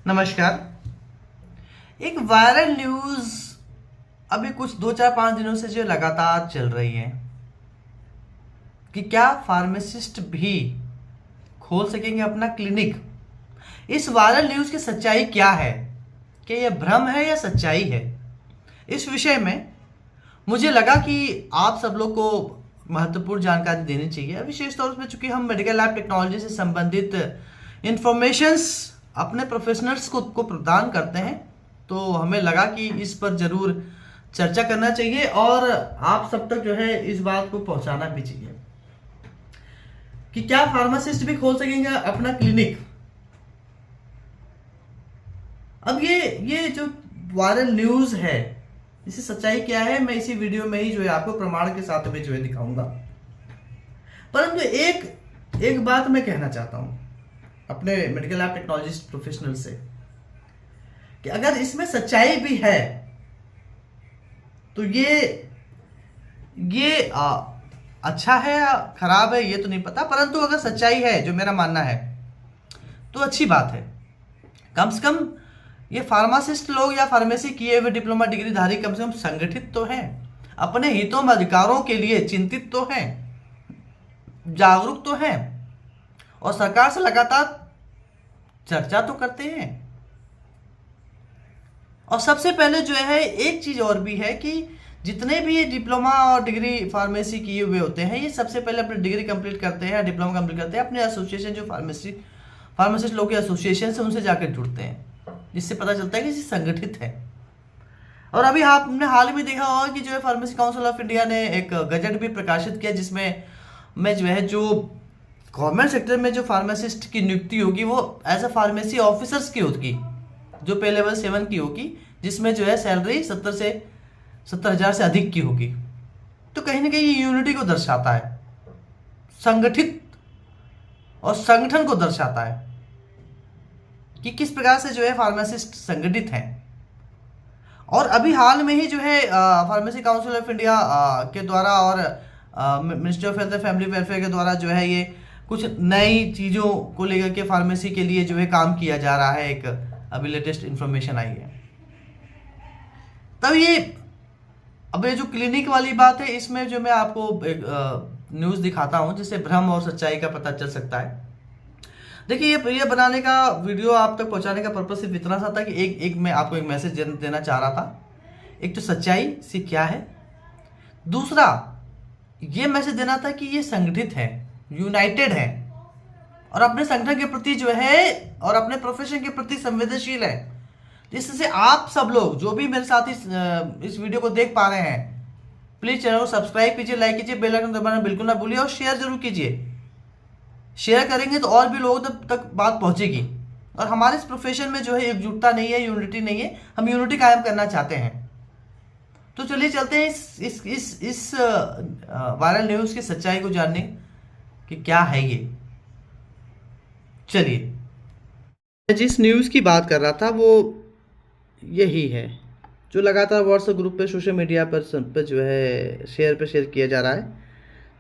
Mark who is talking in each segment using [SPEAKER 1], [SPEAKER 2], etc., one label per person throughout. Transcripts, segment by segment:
[SPEAKER 1] नमस्कार। एक viral news अभी कुछ 2 4 5 दिनों से जो लगातार चल रही है कि क्या फार्मासिस्ट भी खोल सकेंगे अपना क्लिनिक। इस वायरल न्यूज की सच्चाई क्या है, क्या यह भ्रम है या सच्चाई है? इस विषय में मुझे लगा कि आप सब लोग को महत्वपूर्ण जानकारी देनी चाहिए, विशेष तौर पर चूंकि हम मेडिकल लैब टेक्नोलॉजी से संबंधित इंफॉर्मेशंस अपने प्रोफेशनल्स को प्रदान करते हैं। तो हमें लगा कि इस पर जरूर चर्चा करना चाहिए और आप सब तक जो है इस बात को पहुंचाना भी चाहिए कि क्या फार्मासिस्ट भी खोल सकेंगे अपना क्लिनिक। अब ये जो वायरल न्यूज है, इसकी सच्चाई क्या है, मैं इसी वीडियो में ही जो है आपको प्रमाण के साथ में जो है दिखाऊंगा। परंतु एक बात मैं कहना चाहता हूं अपने मेडिकल लैब टेक्नोलॉजिस्ट प्रोफेशनल से कि अगर इसमें सच्चाई भी है तो ये अच्छा है या खराब है ये तो नहीं पता, परंतु अगर सच्चाई है जो मेरा मानना है तो अच्छी बात है। कम से कम ये फार्मासिस्ट लोग या फार्मेसी किए हुए डिप्लोमा डिग्रीधारी कम से कम संगठित तो हैं, अपने हितों में अधिकारों के लिए चिंतित तो हैं, जागरूक तो हैं और सरकार से लगातार चर्चा तो करते हैं। और सबसे पहले जो है एक चीज और भी है कि जितने भी डिप्लोमा और डिग्री फार्मेसी किए हुए होते हैं ये सबसे पहले अपनी डिग्री कंप्लीट करते हैं, डिप्लोमा कंप्लीट करते हैं, अपने एसोसिएशन जो फार्मासिस्ट लोग के एसोसिएशन से उनसे जाकर जुड़ते हैं, जिससे पता चलता है कि संगठित है। और अभी आपने हाल में देखा होगा कि जो है फार्मेसी काउंसिल ऑफ इंडिया ने एक गजट भी प्रकाशित किया जिसमें जो है जो गवर्नमेंट सेक्टर में जो फार्मासिस्ट की नियुक्ति होगी वो एज अ फार्मेसी ऑफिसर्स की होगी, जो पे लेवल 7 की होगी, जिसमें जो है सैलरी 70,000 से अधिक की होगी। तो कहीं ना कहीं ये यूनिटी को दर्शाता है, संगठित और संगठन को दर्शाता है कि किस प्रकार से जो है फार्मासिस्ट संगठित हैं। और अभी हाल में ही जो है फार्मेसी काउंसिल ऑफ इंडिया के द्वारा और ministry of health and family welfare के द्वारा जो है ये कुछ नई चीज़ों को लेकर के फार्मेसी के लिए जो है काम किया जा रहा है। एक अभी लेटेस्ट इंफॉर्मेशन आई है। तब ये जो क्लिनिक वाली बात है इसमें जो मैं आपको एक न्यूज़ दिखाता हूं जिससे भ्रम और सच्चाई का पता चल सकता है। देखिए ये बनाने का वीडियो आप तक पहुंचाने का पर्पस सिर्फ इतना सा था कि एक मैं आपको एक मैसेज देना चाह रहा था। एक तो सच्चाई सी क्या है, दूसरा ये मैसेज देना था कि ये संगठित है, यूनाइटेड है और अपने संगठन के प्रति जो है और अपने प्रोफेशन के प्रति संवेदनशील है। जिससे आप सब लोग जो भी मेरे साथ इस वीडियो को देख पा रहे हैं, प्लीज चैनल को सब्सक्राइब कीजिए, लाइक कीजिए, बेल आइकन दबाना बिल्कुल ना भूलिए और शेयर जरूर कीजिए। शेयर करेंगे तो और भी लोगों तक बात पहुंचेगी। और हमारे इस प्रोफेशन में जो है एकजुटता नहीं है, यूनिटी नहीं है, हम यूनिटी कायम करना चाहते हैं। तो चलिए चलते हैं इस वायरल न्यूज की सच्चाई को जानने कि क्या है ये। चलिए, मैं जिस न्यूज़ की बात कर रहा था वो यही है जो लगातार व्हाट्सएप ग्रुप पे, सोशल मीडिया पर जो है शेयर किया जा रहा है,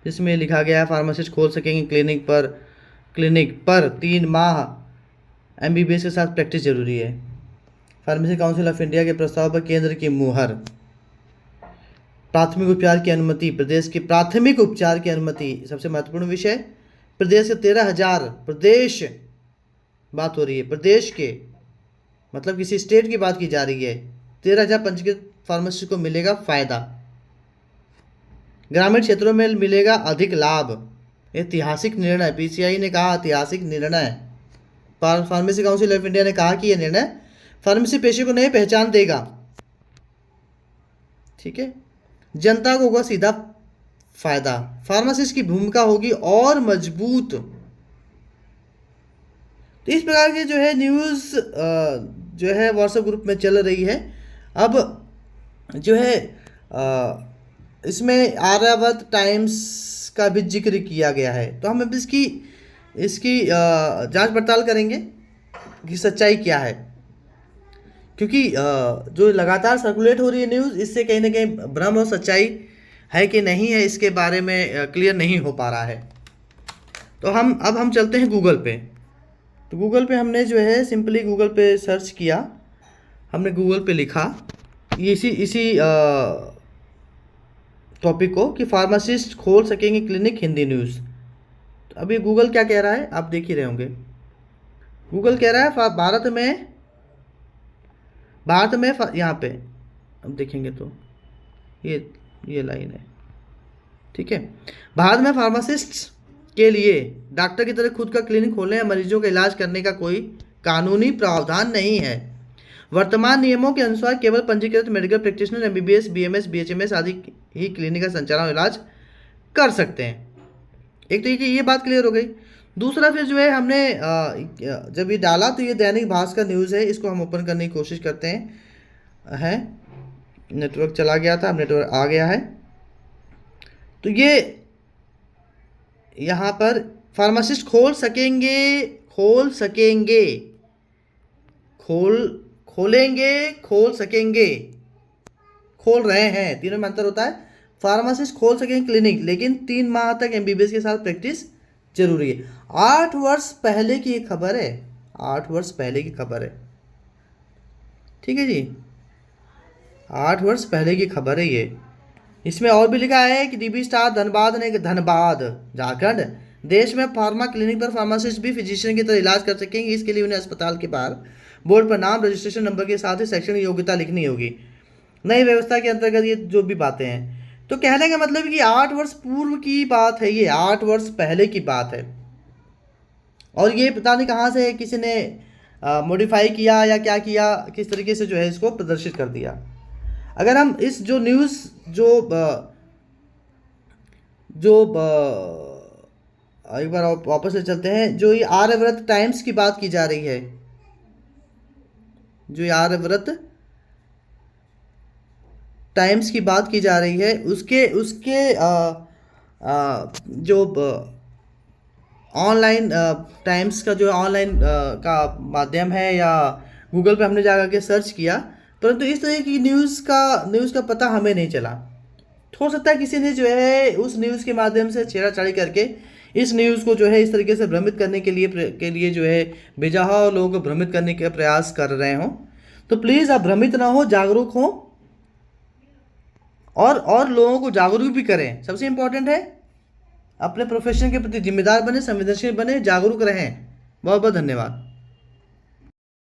[SPEAKER 1] जिसमें लिखा गया है फार्मासिस्ट खोल सकेंगे क्लिनिक पर 3 माह MBBS के साथ प्रैक्टिस जरूरी है। फार्मेसी काउंसिल ऑफ इंडिया के प्रस्ताव पर केंद्र की मुहर। प्राथमिक उपचार की अनुमति, प्रदेश की प्राथमिक उपचार की अनुमति सबसे महत्वपूर्ण विषय। प्रदेश के 13,000 प्रदेश बात हो रही है, प्रदेश के मतलब किसी स्टेट की बात की जा रही है। 13,000 पंजीकृत फार्मासिस्ट को मिलेगा फायदा, ग्रामीण क्षेत्रों में मिलेगा अधिक लाभ। ऐतिहासिक निर्णय, PCI ने कहा ऐतिहासिक निर्णय। फार्मेसी काउंसिल ऑफ इंडिया ने कहा कि यह निर्णय फार्मेसी पेशे को नई पहचान देगा। ठीक है, जनता को होगा सीधा फायदा, फार्मासिस्ट की भूमिका होगी और मजबूत। तो इस प्रकार की जो है न्यूज़ जो है व्हाट्सएप ग्रुप में चल रही है। अब जो है इसमें आर्यावर्त टाइम्स का भी जिक्र किया गया है, तो हम अब इसकी जांच पड़ताल करेंगे कि सच्चाई क्या है, क्योंकि जो लगातार सर्कुलेट हो रही है न्यूज़, इससे कहीं ना कहीं भ्रम और सच्चाई है कि नहीं है इसके बारे में क्लियर नहीं हो पा रहा है। तो अब हम चलते हैं गूगल पे। तो गूगल पे हमने जो है सिंपली गूगल पे सर्च किया, हमने गूगल पे लिखा इसी टॉपिक को कि फार्मासिस्ट खोल सकेंगे क्लिनिक हिंदी न्यूज़। तो अभी गूगल क्या कह रहा है आप देख ही रहे होंगे। गूगल कह रहा है भारत में यहाँ पे अब देखेंगे तो ये लाइन है, ठीक है। भारत में फार्मासिस्ट के लिए डॉक्टर की तरह खुद का क्लिनिक खोलने या मरीजों का इलाज करने का कोई कानूनी प्रावधान नहीं है। वर्तमान नियमों के अनुसार केवल पंजीकृत medical practitioner MBBS, BMS, BHMS आदि ही क्लिनिक का संचालन और इलाज कर सकते हैं। एक तो ये बात क्लियर हो गई। दूसरा फिर जो है हमने जब ये डाला तो ये दैनिक भास्कर न्यूज़ है, इसको हम ओपन करने की कोशिश करते हैं। नेटवर्क चला गया था, अब नेटवर्क आ गया है। तो ये यहाँ पर फार्मासिस्ट खोल सकेंगे, खोल रहे हैं, तीनों में अंतर होता है। फार्मासिस्ट खोल सकेंगे क्लिनिक, लेकिन 3 माह तक एमबीबीएस के साथ प्रैक्टिस जरूरी है। 8 वर्ष पहले की खबर है, 8 वर्ष पहले की खबर है, ठीक है जी, 8 वर्ष पहले की खबर है ये। इसमें और भी लिखा है कि डीबी स्टार धनबाद झारखंड देश में फार्मा क्लिनिक पर फार्मासिस्ट भी फिजिशियन की तरह इलाज कर सकेंगे। इसके लिए उन्हें अस्पताल के बाहर बोर्ड पर नाम, रजिस्ट्रेशन नंबर के साथ ही शैक्षणिक योग्यता लिखनी होगी। नई व्यवस्था के अंतर्गत ये जो भी बातें हैं, तो कहने का मतलब कि 8 वर्ष पूर्व की बात है, ये 8 वर्ष पहले की बात है। और ये पता नहीं कहाँ से किसी ने मॉडिफाई किया या क्या किया, किस तरीके से जो है इसको प्रदर्शित कर दिया। अगर हम इस जो न्यूज़ एक बार वापस से चलते हैं, जो ये आर्यव्रत टाइम्स की बात की जा रही है, जो ये आर्यव्रत टाइम्स की बात की जा रही है, उसके जो ऑनलाइन टाइम्स का जो ऑनलाइन का माध्यम है, या गूगल पे हमने जाकर के सर्च किया, परंतु इस तरह की न्यूज़ का पता हमें नहीं चला। हो सकता है किसी ने जो है उस न्यूज़ के माध्यम से छेड़छाड़ी करके इस न्यूज़ को जो है इस तरीके से भ्रमित करने के लिए जो है भेजा हो, और लोगों को भ्रमित करने का प्रयास कर रहे हों। तो प्लीज़ आप भ्रमित ना हो, जागरूक हो, और लोगों को जागरूक भी करें। सबसे इम्पोर्टेंट है अपने प्रोफेशन के प्रति जिम्मेदार बने, संवेदनशील बने, जागरूक रहें। बहुत बहुत धन्यवाद।